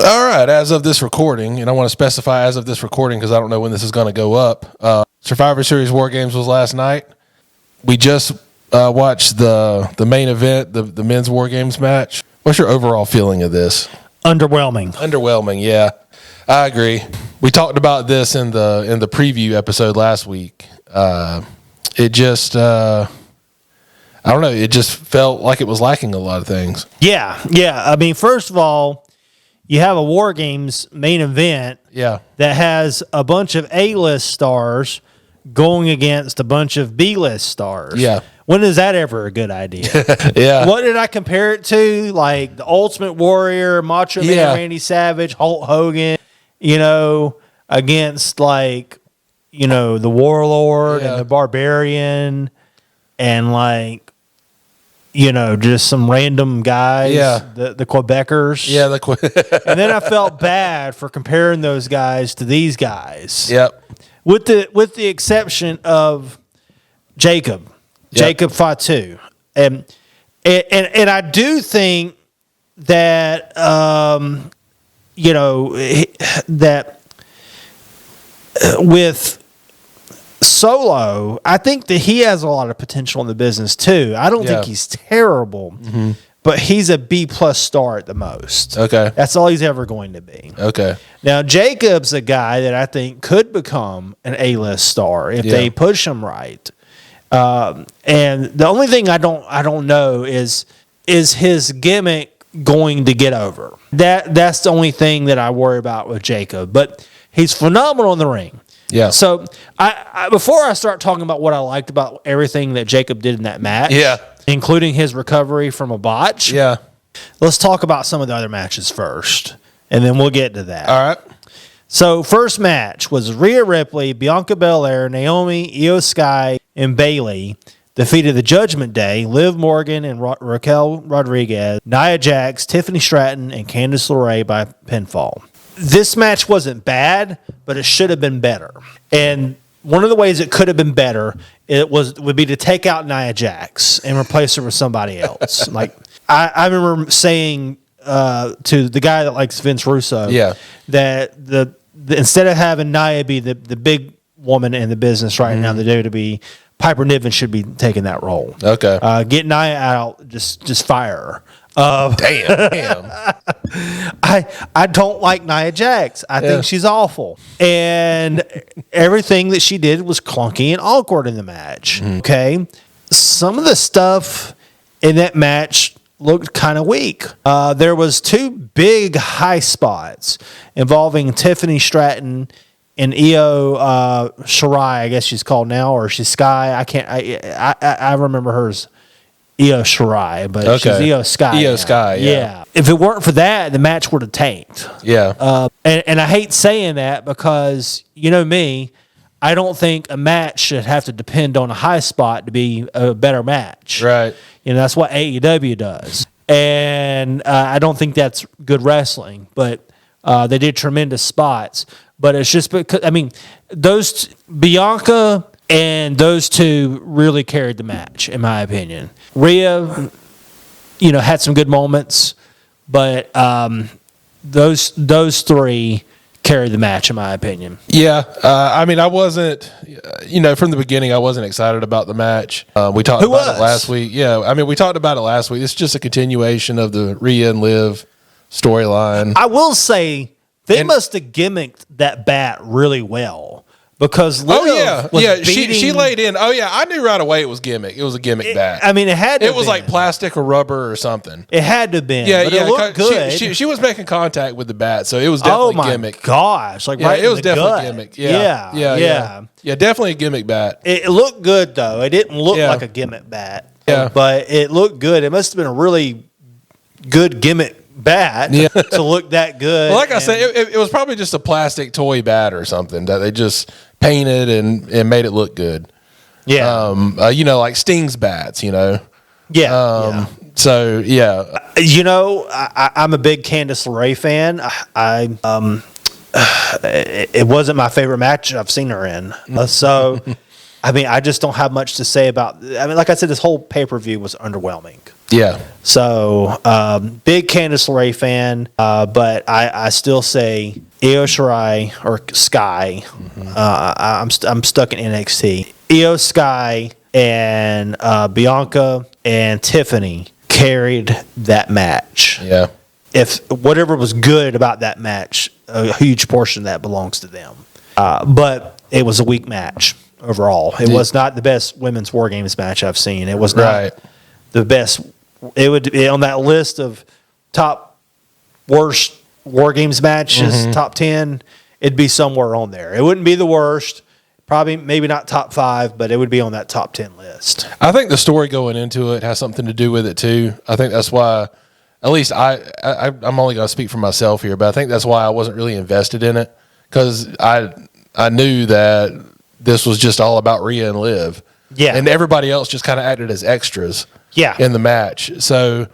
All right, as of this recording, and I want to specify as of this recording because I don't know when this is going to go up. Survivor Series War Games was last night. We just watched the main event, the men's War Games match. What's your overall feeling of this? Underwhelming, yeah. I agree. We talked about this in the preview episode last week. It just, I don't know, it just felt like it was lacking a lot of things. Yeah. I mean, first of all, you have a War Games main event that has a bunch of A-list stars going against a bunch of B-list stars. Yeah. When is that ever a good idea? Yeah. What did I compare it to? Like the Ultimate Warrior, Macho Man, Randy Savage, Hulk Hogan, against like, the Warlord and the Barbarian and like, just some random guys, the Quebecers. Yeah, and then I felt bad for comparing those guys to these guys. Yep. With the exception of Jacob Fatu. And I do think that that with Solo, I think that he has a lot of potential in the business too. I don't think he's terrible, but he's a B+ star at the most. Okay. That's all he's ever going to be. Okay. Now, Jacob's a guy that I think could become an A-list star if they push him right. And the only thing I don't know is his gimmick going to get over? That's the only thing that I worry about with Jacob. But he's phenomenal in the ring. Yeah. So I before I start talking about what I liked about everything that Jacob did in that match, including his recovery from a botch, let's talk about some of the other matches first, and then we'll get to that. All right. So first match was Rhea Ripley, Bianca Belair, Naomi, Io Sky, and Bayley defeated the Judgment Day, Liv Morgan and Raquel Rodriguez, Nia Jax, Tiffany Stratton, and Candice LeRae by pinfall. This match wasn't bad, but it should have been better. And one of the ways it could have been better would be to take out Nia Jax and replace her with somebody else. Like I remember saying to the guy that likes Vince Russo, that the instead of having Nia be the big woman in the business right now, the WWE, Piper Niven should be taking that role. Okay, get Nia out, just fire her. Damn. I don't like Nia Jax. I think she's awful. And everything that she did was clunky and awkward in the match. Okay. Some of the stuff in that match looked kind of weak. There was two big high spots involving Tiffany Stratton and Io Shirai, I guess she's called now, or she's Sky. I remember hers. Io Shirai, but she's Io Sky. Io Sky, yeah. If it weren't for that, the match would have tanked. Yeah. And I hate saying that because, you know me, I don't think a match should have to depend on a high spot to be a better match. Right. That's what AEW does. And I don't think that's good wrestling, but they did tremendous spots. But it's just because, Bianca and those two really carried the match, in my opinion. Rhea, had some good moments, but those three carried the match, in my opinion. Yeah, I wasn't, from the beginning, I wasn't excited about the match. We talked about it last week. Yeah, we talked about it last week. It's just a continuation of the Rhea and Liv storyline. I will say they must have gimmicked that bat really well. Because Liv was beating... she laid in. Oh yeah, I knew right away it was gimmick. It was a gimmick bat. It had to. It was like plastic or rubber or something. It had to have been. Yeah, but it looked good. She was making contact with the bat, so it was definitely gimmick. Oh my gosh! Like right, it was definitely gut. Gimmick. Yeah, definitely a gimmick bat. It looked good though. It didn't look like a gimmick bat. Yeah, but it looked good. It must have been a really good gimmick bat to look that good. Well, like I said, it was probably just a plastic toy bat or something that they just painted and made it look good. Yeah. Like Sting's bats, Yeah. So, yeah. I'm a big Candice LeRae fan. It wasn't my favorite match I've seen her in. So I mean, I just don't have much to say about. I mean, like I said, this whole pay-per-view was underwhelming. Yeah. So, big Candice LeRae fan, but I still say Io Shirai or Sky. I'm stuck in NXT. Io Sky and Bianca and Tiffany carried that match. Yeah. If whatever was good about that match, a huge portion of that belongs to them. But it was a weak match overall. It was not the best women's War Games match I've seen. It was not the best. It would be on that list of top worst War Games matches, top 10. It'd be somewhere on there. It wouldn't be the worst. Probably, maybe not top 5, but it would be on that top 10 list. I think the story going into it has something to do with it too. I think that's why, at least I'm only going to speak for myself here, but I think that's why I wasn't really invested in it, because I knew that this was just all about Rhea and Liv. Yeah. And everybody else just kind of acted as extras in the match. So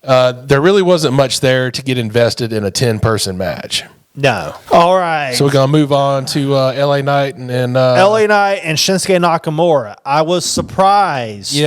there really wasn't much there to get invested in a 10-person match. No. All right. So we're going to move on to LA Knight and LA Knight and Shinsuke Nakamura. I was surprised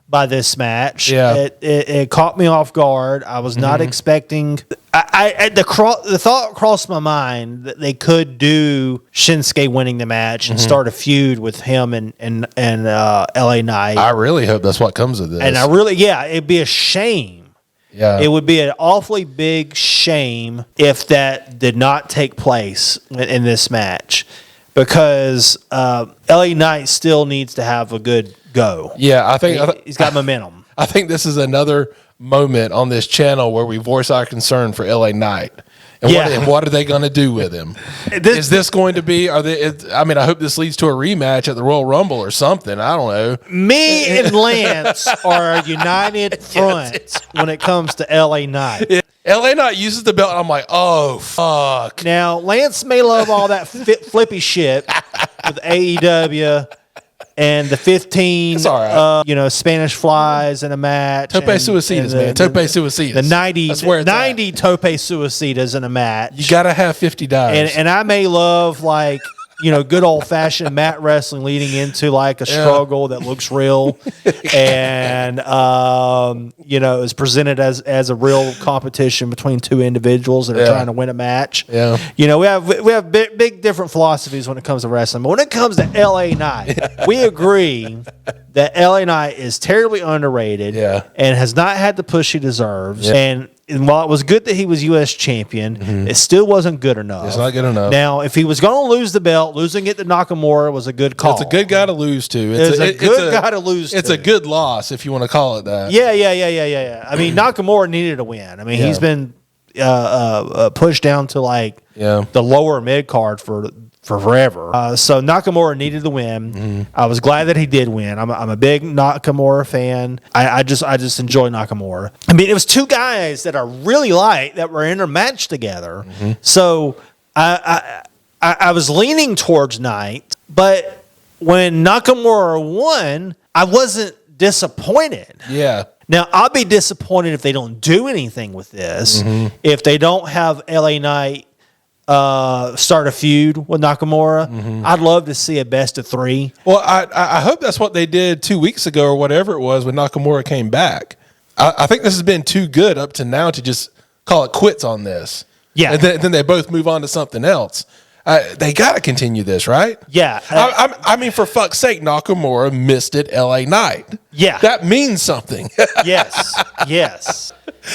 by this match. Yeah. It caught me off guard. I was not expecting. The thought crossed my mind that they could do Shinsuke winning the match and start a feud with him and LA Knight. I really hope that's what comes of this. And it'd be a shame. Yeah. It would be an awfully big shame if that did not take place in this match, because LA Knight still needs to have a good go. Yeah, I think he's got momentum. I think this is another moment on this channel where we voice our concern for LA Knight. And what are they going to do with him? Is this going to be? I hope this leads to a rematch at the Royal Rumble or something. I don't know. Me and Lance are a united front when it comes to LA Knight. Yeah. LA Knight uses the belt, and I'm like, oh fuck. Now Lance may love all that flippy shit with AEW. And the 15, Spanish flies in a match. Tope suicidas, man. Tope suicidas. The 90 tope suicidas in a match. You got to have 50 dives. And I may love, good old-fashioned mat wrestling leading into, a struggle that looks real. And, is presented as a real competition between two individuals that are trying to win a match. Yeah. We have big different philosophies when it comes to wrestling. But when it comes to LA Knight, we agree that LA Knight is terribly underrated and has not had the push he deserves. Yeah. And while it was good that he was U.S. champion, it still wasn't good enough. It's not good enough. Now, if he was going to lose the belt, losing it to Nakamura was a good call. It's a good guy to lose to. It's a good guy to lose to. It's a good loss, if you want to call it that. Yeah. I mean, Nakamura needed a win. I mean, he's been pushed down to the lower mid card for forever. So Nakamura needed the win. I was glad that he did win. I'm a big Nakamura fan. I just enjoy Nakamura. I mean, it was two guys that I really like that were in a match together. So I was leaning towards Knight, but when Nakamura won, I wasn't disappointed. Yeah. Now, I'll be disappointed if they don't do anything with this. If they don't have LA Knight start a feud with Nakamura. I'd love to see a best of 3. Well, I hope that's what they did 2 weeks ago or whatever it was when Nakamura came back. I think this has been too good up to now to just call it quits on this. Yeah. And then they both move on to something else. They got to continue this, right? Yeah. I mean, for fuck's sake, Nakamura missed it LA Knight. Yeah. That means something. Yes.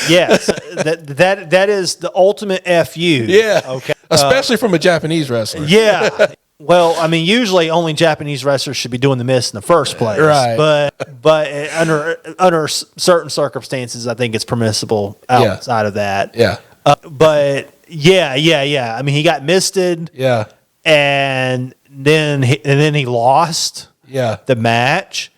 That is the ultimate FU. Yeah. Okay. Especially from a Japanese wrestler. Yeah. Well, I mean, usually only Japanese wrestlers should be doing the miss in the first place. Right. But under certain circumstances, I think it's permissible outside of that. Yeah. But yeah. I mean, he got misted. Yeah. And then he lost. Yeah. The match.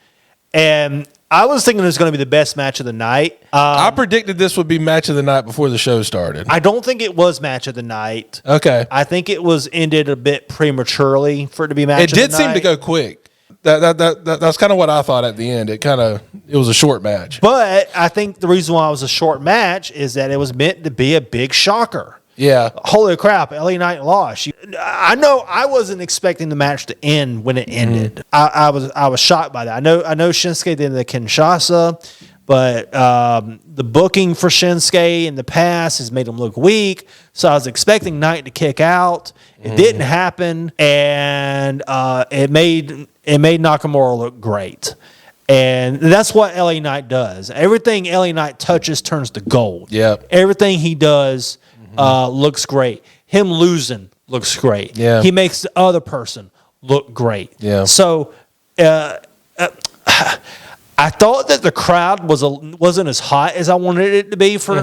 And I was thinking it was going to be the best match of the night. I predicted this would be match of the night before the show started. I don't think it was match of the night. Okay. I think it was ended a bit prematurely for it to be match of the night. It did seem to go quick. That's kind of what I thought at the end. It was a short match. But I think the reason why it was a short match is that it was meant to be a big shocker. Yeah. Holy crap, LA Knight lost. I know I wasn't expecting the match to end when it ended. I was shocked by that. I know Shinsuke did the Kinshasa, but the booking for Shinsuke in the past has made him look weak. So I was expecting Knight to kick out. It didn't happen, and it made Nakamura look great. And that's what LA Knight does. Everything LA Knight touches turns to gold. Yeah. Everything he does looks great. Him losing looks great. Yeah. He makes the other person look great. Yeah. So I thought that the crowd wasn't as hot as I wanted it to be for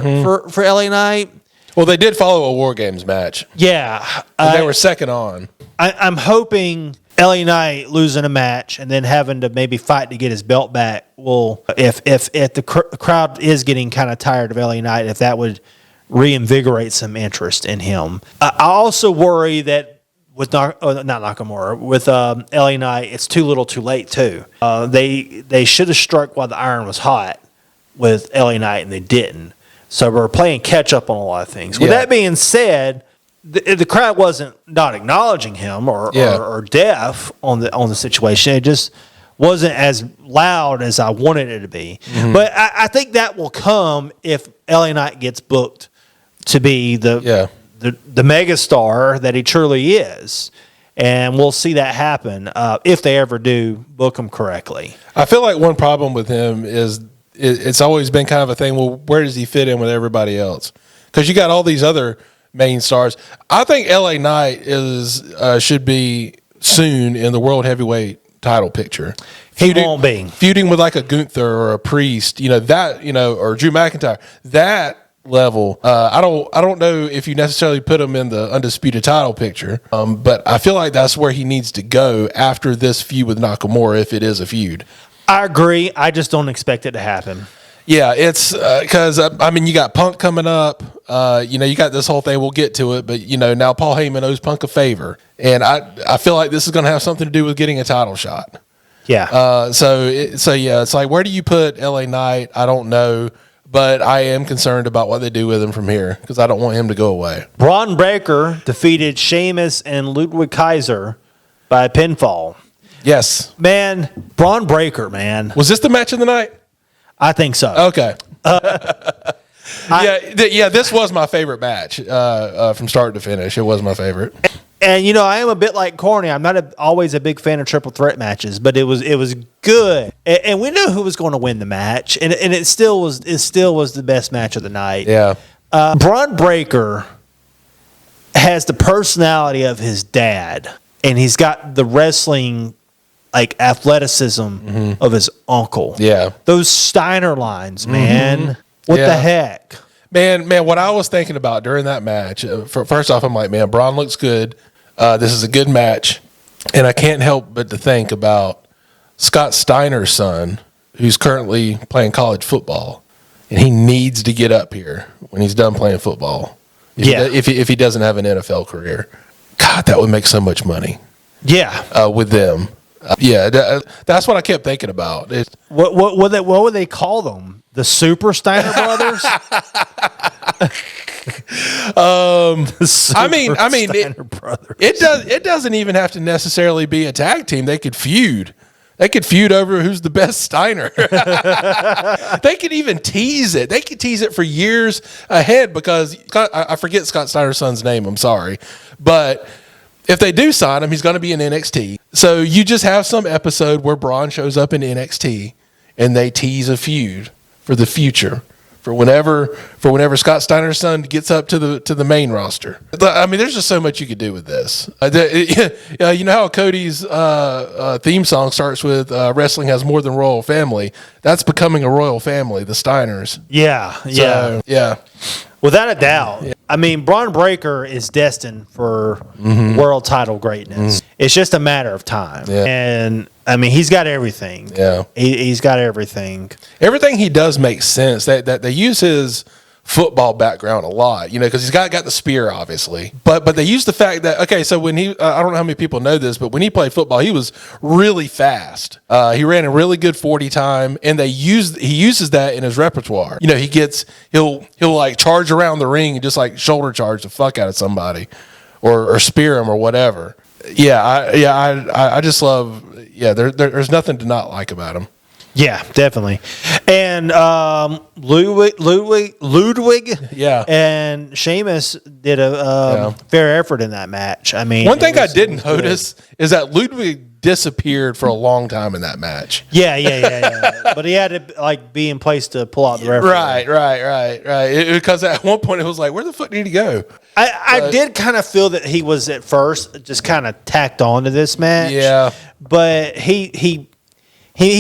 LA Knight. Well, they did follow a War Games match. Yeah. And they were second on. I'm hoping LA Knight losing a match and then having to maybe fight to get his belt back will, if the crowd is getting kind of tired of LA Knight, if that would reinvigorate some interest in him. I also worry that with not Nakamura, with LA Knight, it's too little too late too. They should have struck while the iron was hot with LA Knight and they didn't. So we're playing catch up on a lot of things. With that being said, the crowd wasn't not acknowledging him or deaf on the situation. It just wasn't as loud as I wanted it to be. But I think that will come if LA Knight gets booked to be the megastar that he truly is. And we'll see that happen if they ever do book him correctly. I feel like one problem with him is it's always been kind of a thing. Well, where does he fit in with everybody else? Because you got all these other main stars. I think LA Knight should be soon in the world heavyweight title picture. He won't be feuding with like a Gunther or a Priest, or Drew McIntyre. That level, I don't know if you necessarily put him in the undisputed title picture, but I feel like that's where he needs to go after this feud with Nakamura, if it is a feud. I agree. I just don't expect it to happen. Yeah, it's because you got Punk coming up. You got this whole thing. We'll get to it, but now Paul Heyman owes Punk a favor, and I feel like this is going to have something to do with getting a title shot. Yeah. It's like, where do you put LA Knight? I don't know, but I am concerned about what they do with him from here because I don't want him to go away. Braun Breaker defeated Sheamus and Ludwig Kaiser by pinfall. Yes, man. Braun Breaker, man. Was this the match of the night? I think so. Okay. This was my favorite match from start to finish. It was my favorite. And I am a bit like Corny. I'm not always a big fan of triple threat matches, but it was good, and we knew who was going to win the match, and it still was the best match of the night. Yeah. Braun Breaker has the personality of his dad, and he's got the wrestling athleticism of his uncle. Yeah. Those Steiner lines, man. What the heck? Man, what I was thinking about during that match, first off, I'm like, man, Braun looks good. This is a good match. And I can't help but to think about Scott Steiner's son, who's currently playing college football. And he needs to get up here when he's done playing football. If he doesn't have an NFL career. God, that would make so much money. Yeah. With them. That's what I kept thinking about. What would they call them? The Super Steiner Brothers? It doesn't even have to necessarily be a tag team. They could feud. They could feud over who's the best Steiner. They could even tease it. They could tease it for years ahead because I forget Scott Steiner's son's name. I'm sorry, but if they do sign him, he's going to be in NXT. So you just have some episode where Braun shows up in NXT and they tease a feud for the future, for whenever Scott Steiner's son gets up to the main roster. I mean, there's just so much you could do with this. You know how Cody's theme song starts with "Wrestling has more than royal family." That's becoming a royal family, the Steiners. Yeah. Without a doubt. Yeah. I mean, Braun Breaker is destined for world title greatness. It's just a matter of time. Yeah. And, I mean, he's got everything. Yeah. He's got everything. Everything he does makes sense. That they use his football background a lot, because he's got the spear, obviously. But they used the fact that, okay, so when he, I don't know how many people know this, but when he played football, he was really fast. He ran a really good 40 time, and he uses that in his repertoire. He'll like charge around the ring and just like shoulder charge the fuck out of somebody, or spear him or whatever. I just love. Yeah, there's nothing to not like about him. Yeah, definitely. And Ludwig and Sheamus did a fair effort in that match. I mean, one thing I didn't notice is that Ludwig disappeared for a long time in that match. Yeah. But he had to be in place to pull out the referee. Right. Because at one point it was like, where the fuck did he go? I did kind of feel that he was at first just kind of tacked on to this match. Yeah. But he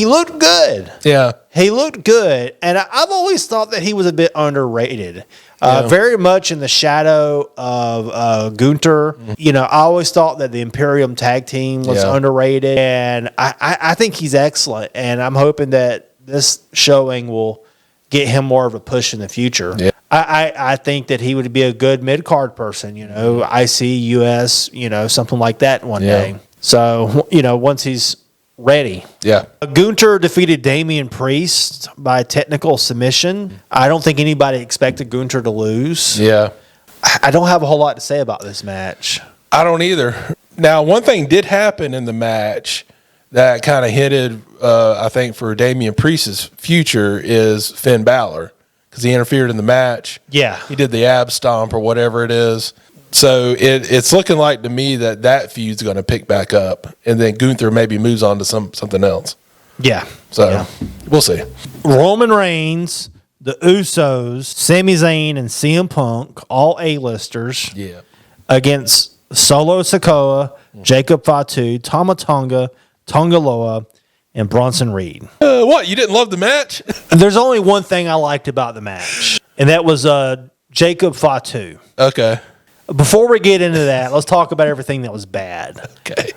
looked good. Yeah. He looked good. And I've always thought that he was a bit underrated. Very much in the shadow of Gunther. Mm-hmm. I always thought that the Imperium tag team was underrated. And I think he's excellent. And I'm hoping that this showing will get him more of a push in the future. Yeah. I think that he would be a good mid-card person, IC, US, something like that one day. So, once he's ready. Yeah. Gunther defeated Damian Priest by technical submission. I don't think anybody expected Gunther to lose. Yeah. I don't have a whole lot to say about this match. I don't either. Now, one thing did happen in the match that kind of hinted, I think, for Damian Priest's future is Finn Balor, because he interfered in the match. Yeah. He did the ab stomp or whatever it is. So it's looking like to me that feud's going to pick back up, and then Gunther maybe moves on to something else. Yeah. So we'll see. Roman Reigns, the Usos, Sami Zayn, and CM Punk, all A-listers. Yeah. Against Solo Sikoa, Jacob Fatu, Tama Tonga, Tonga Loa, and Bronson Reed. What? You didn't love the match? There's only one thing I liked about the match, and that was Jacob Fatu. Okay. Before we get into that, let's talk about everything that was bad.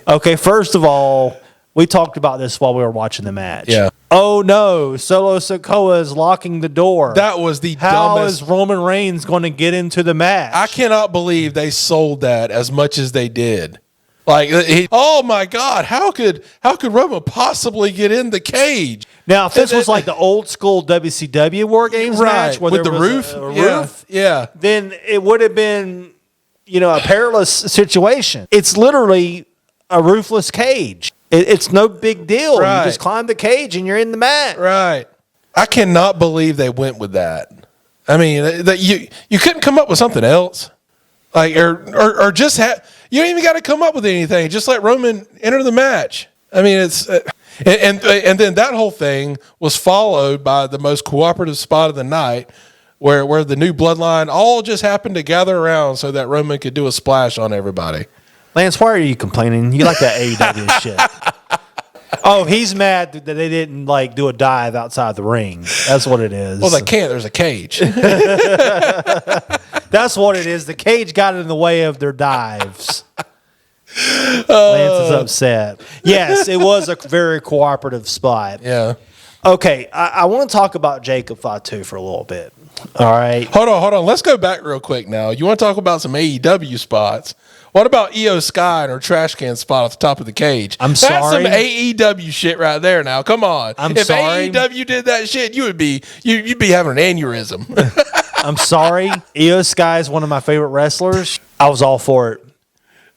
Okay, first of all, we talked about this while we were watching the match. Yeah. Oh, no, Solo Sikoa is locking the door. That was the dumbest. How is Roman Reigns going to get into the match? I cannot believe they sold that as much as they did. Like, oh my God, how could Roman possibly get in the cage? Now, if this was like the old school WCW War Games match where with there the was roof, yeah, then it would have been, a perilous situation. It's literally a roofless cage. It's no big deal. Right. You just climb the cage and you're in the match. Right. I cannot believe they went with that. I mean, that you couldn't come up with something else, like or just you don't even got to come up with anything. Just let Roman enter the match. I mean, it's and then that whole thing was followed by the most cooperative spot of the night, where the new bloodline all just happened to gather around so that Roman could do a splash on everybody. Lance, why are you complaining? You like that AEW shit. Oh, he's mad that they didn't do a dive outside the ring. That's what it is. Well, they can't. There's a cage. That's what it is. The cage got in the way of their dives. Lance is upset. Yes, it was a very cooperative spot. Yeah. Okay, I want to talk about Jacob Fatu for a little bit. All right. Hold on. Let's go back real quick now. You want to talk about some AEW spots? What about Io Sky and her trash can spot at the top of the cage? That's some AEW shit right there now. Come on. If sorry. AEW did that shit, you'd be having an aneurysm. I'm sorry. Io Sky is one of my favorite wrestlers. I was all for it.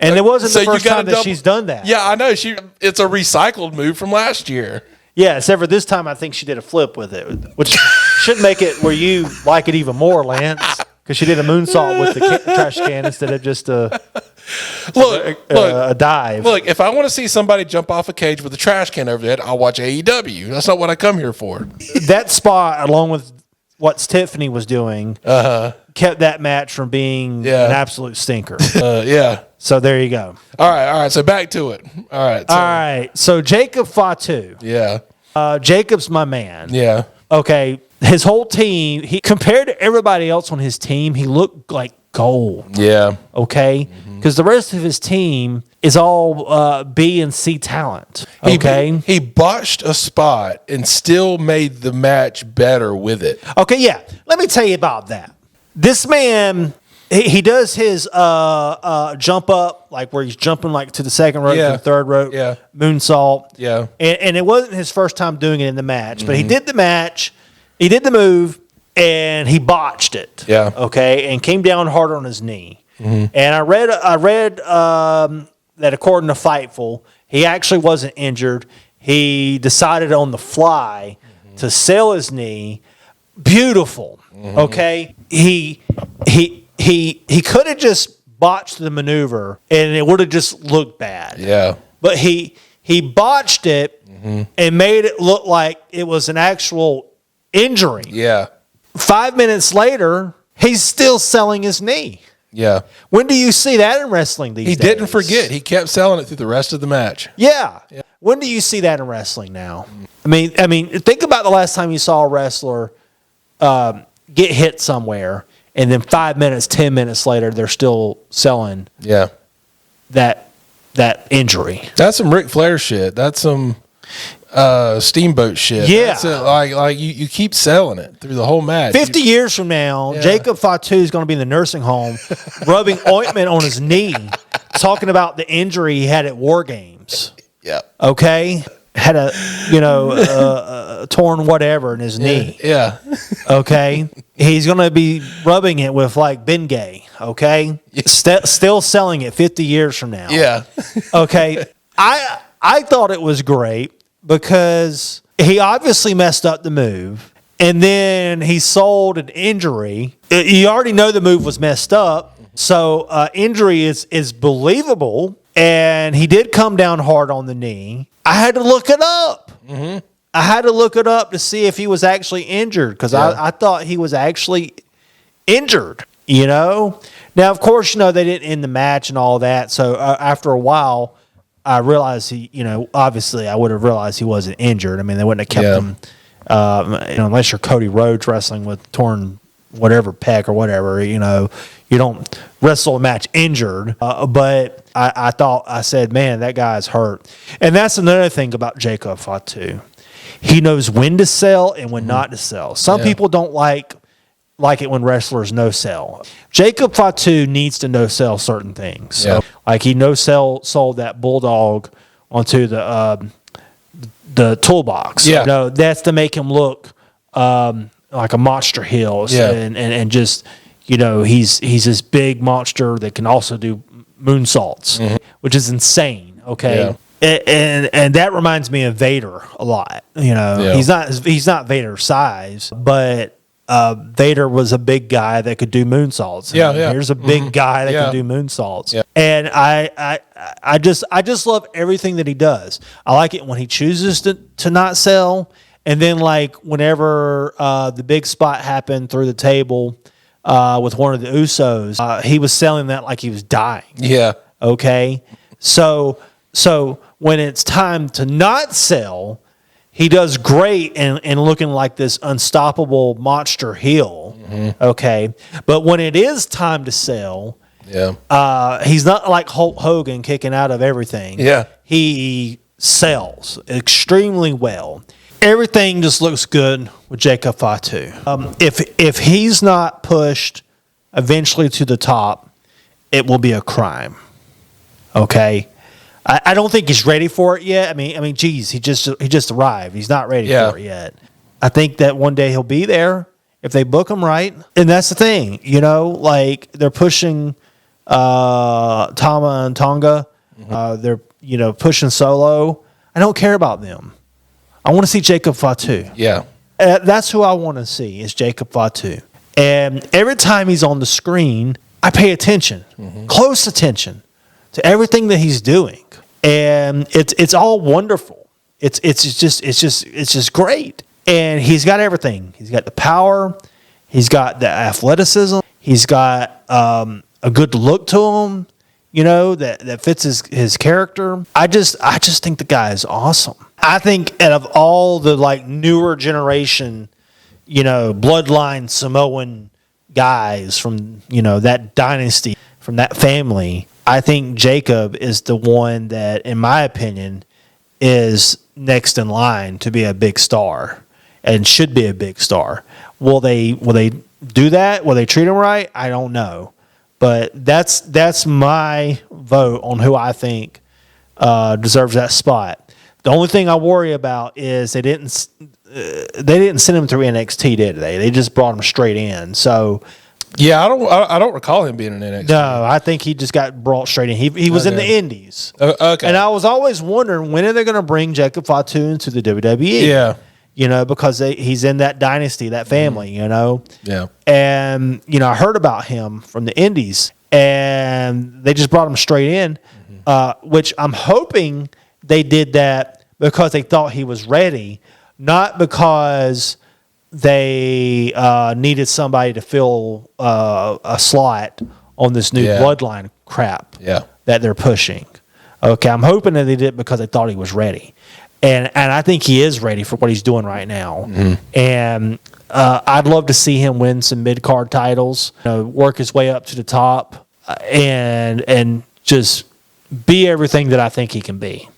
And it wasn't the first time that she's done that. Yeah, I know. It's a recycled move from last year. Yeah, except for this time I think she did a flip with it, which should make it where you like it even more, Lance, because she did a moonsault with the trash can instead of just a dive. Look, if I want to see somebody jump off a cage with a trash can over their head, I'll watch AEW. That's not what I come here for. That spot, along with what Tiffany was doing, kept that match from being an absolute stinker. Yeah. So there you go. All right. So back to it. All right. So Jacob Fatu. Yeah. Jacob's my man. Yeah. Okay. His whole team, he compared to everybody else on his team, he looked like gold. Yeah. Okay. Because the rest of his team is all B and C talent. Okay. He botched a spot and still made the match better with it. Okay. Yeah. Let me tell you about that. This man, he does his jump up, like where he's jumping like to the second rope, to the third rope, moonsault. Yeah. And it wasn't his first time doing it in the match, but he did the match, he did the move, and he botched it. Yeah. Okay, and came down hard on his knee. And I read that according to Fightful, he actually wasn't injured. He decided on the fly to sell his knee. Beautiful. Okay, he could have just botched the maneuver and it would have just looked bad. Yeah. But he botched it and made it look like it was an actual injury. Yeah. 5 minutes later, he's still selling his knee. Yeah. When do you see that in wrestling these days? He didn't forget. He kept selling it through the rest of the match. Yeah. When do you see that in wrestling now? I mean, think about the last time you saw a wrestler get hit somewhere, and then 5 minutes, 10 minutes later, they're still selling that injury. That's some Ric Flair shit. That's some Steamboat shit. Yeah. That's it. Like you keep selling it through the whole match. 50 years from now, Jacob Fatu is going to be in the nursing home rubbing ointment on his knee, talking about the injury he had at War Games. Yeah. Okay? Had a torn whatever in his knee. Yeah. Okay? He's going to be rubbing it with like Bengay. Okay? Still selling it 50 years from now. Yeah. Okay? I thought it was great because he obviously messed up the move, and then he sold an injury. You already know the move was messed up, so injury is believable, and he did come down hard on the knee. I had to look it up. I had to look it up to see if he was actually injured because I thought he was actually injured, Now, of course, they didn't end the match and all that, so after a while, I realized obviously I would have realized he wasn't injured. I mean, they wouldn't have kept him, unless you're Cody Rhodes wrestling with torn whatever pec or whatever, you don't wrestle a match injured. But I said, man, that guy's hurt. And that's another thing about Jacob Fatu. He knows when to sell and when not to sell. Some people don't like it when wrestlers no-sell. Jacob Fatu needs to no-sell certain things. Yep. Like he no-sold that bulldog onto the toolbox. Yeah. That's to make him look like a monster heel. And just, he's this big monster that can also do moonsaults, which is insane. Okay. Yeah. And that reminds me of Vader a lot. He's not Vader's size, but Vader was a big guy that could do moonsaults. Here's a big guy that can do moonsaults. Yeah. And I just love everything that he does. I like it when he chooses to not sell, and then like whenever the big spot happened through the table with one of the Usos, he was selling that like he was dying. Yeah. Okay. So when it's time to not sell, he does great in looking like this unstoppable monster heel, okay? But when it is time to sell, he's not like Hulk Hogan kicking out of everything. Yeah. He sells extremely well. Everything just looks good with Jacob Fatu. If he's not pushed eventually to the top, it will be a crime, okay? I don't think he's ready for it yet. I mean, geez, he just arrived. He's not ready for it yet. I think that one day he'll be there if they book him right. And that's the thing, like they're pushing Tama and Tonga. They're pushing Solo. I don't care about them. I want to see Jacob Fatu. Yeah, that's who I want to see is Jacob Fatu. And every time he's on the screen, I pay attention, close attention to everything that he's doing. And it's all wonderful. It's just great. And he's got everything. He's got the power. He's got the athleticism. He's got a good look to him, that fits his character. I just think the guy is awesome. I think out of all the like newer generation, bloodline Samoan guys from, that dynasty, from that family, I think Jacob is the one that, in my opinion, is next in line to be a big star and should be a big star. Will they do that? Will they treat him right? I don't know. But that's my vote on who I think deserves that spot. The only thing I worry about is they didn't send him through NXT, did they? They just brought him straight in. So yeah, I don't recall him being in NXT. no, I think he just got brought straight in. He was in the Indies. Okay. And I was always wondering, when are they going to bring Jacob Fatu into the WWE? Yeah. Because he's in that dynasty, that family, Yeah. And, I heard about him from the Indies, and they just brought him straight in, which I'm hoping they did that because they thought he was ready, not because they needed somebody to fill a slot on this new bloodline crap that they're pushing. Okay, I'm hoping that they did it because they thought he was ready. And I think he is ready for what he's doing right now. Mm-hmm. And I'd love to see him win some mid-card titles, work his way up to the top, and just be everything that I think he can be.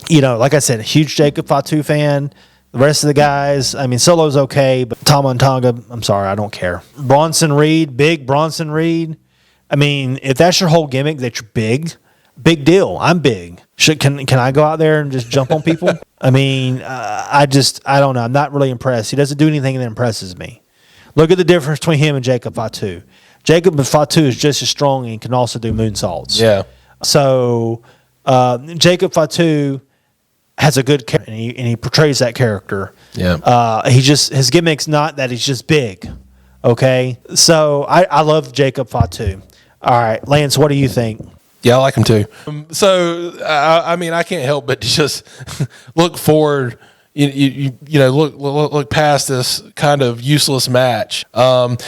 Like I said, a huge Jacob Fatu fan. The rest of the guys, Solo's okay, but Tama Tonga, I'm sorry, I don't care. Big Bronson Reed. If that's your whole gimmick, that you're big deal. I'm big. Can I go out there and just jump on people? I don't know. I'm not really impressed. He doesn't do anything that impresses me. Look at the difference between him and Jacob Fatu. Jacob Fatu is just as strong and can also do moonsaults. Yeah. So Jacob Fatu has a good character, and he portrays that character. Yeah. His gimmick's not that he's just big. Okay. So I love Jacob Fatu. All right, Lance, what do you think? Yeah, I like him too. I can't help but just look forward. Look past this kind of useless match. At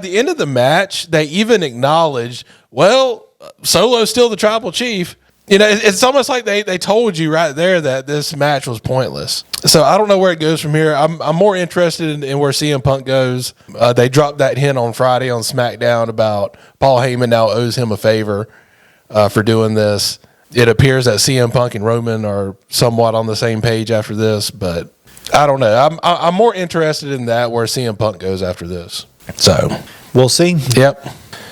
the end of the match, they even acknowledged, well, Solo's still the tribal chief. It's almost like they told you right there that this match was pointless. So I don't know where it goes from here. I'm more interested in where CM Punk goes. They dropped that hint on Friday on SmackDown about Paul Heyman now owes him a favor for doing this. It appears that CM Punk and Roman are somewhat on the same page after this, but I don't know. I'm more interested in that, where CM Punk goes after this. So we'll see. Yep.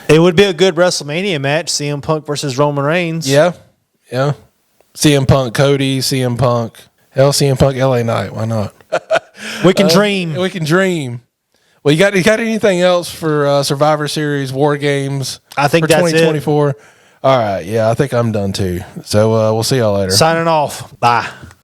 It would be a good WrestleMania match, CM Punk versus Roman Reigns. Yeah. CM Punk, Cody, CM Punk. Hell, CM Punk, LA Knight. Why not? We can dream. We can dream. Well, you got anything else for Survivor Series War Games? I think for that's 2024. All right. Yeah, I think I'm done too. So we'll see y'all later. Signing off. Bye.